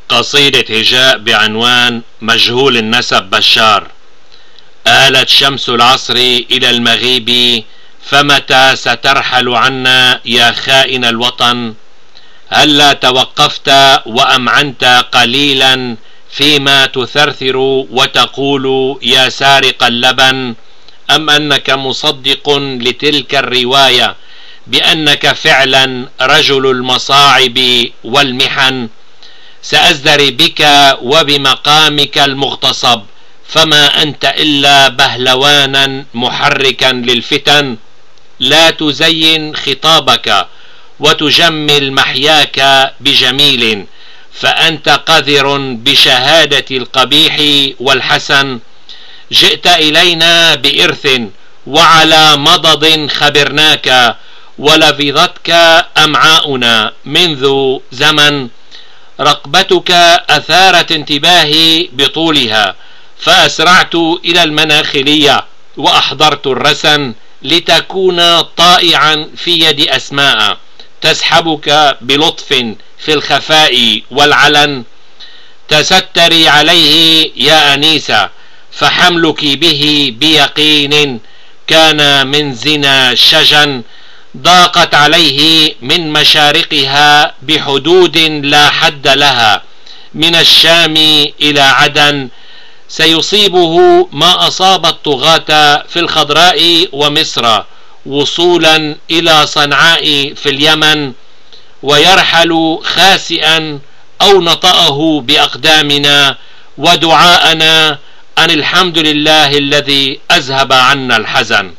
قصيدة هجاء بعنوان مجهول النسب بشار. آلت شمس العصر إلى المغيب، فمتى سترحل عنا يا خائن الوطن؟ هلا توقفت وأمعنت قليلا فيما تثرثر وتقول يا سارق اللبن؟ أم أنك مصدق لتلك الرواية بأنك فعلا رجل المصاعب والمحن؟ سأزدري بك وبمقامك المغتصب، فما أنت إلا بهلوانا محركا للفتن. لا تزين خطابك وتجمل محياك بجميل، فأنت قذر بشهادة القبيح والحسن. جئت إلينا بإرث وعلى مضض خبرناك، ولفظتك أمعاؤنا منذ زمن. رقبتك أثارت انتباهي بطولها، فأسرعت إلى المناخلية وأحضرت الرسن لتكون طائعا في يد أسماء تسحبك بلطف في الخفاء والعلن. تستري عليه يا أنيسة، فحملك به بيقين كان من زنا شجن. ضاقت عليه من مشارقها بحدود لا حد لها، من الشام إلى عدن. سيصيبه ما أصاب الطغاة في الخضراء ومصر وصولا إلى صنعاء في اليمن، ويرحل خاسئا أو نطأه بأقدامنا ودعاءنا أن الحمد لله الذي أذهب عنا الحزن.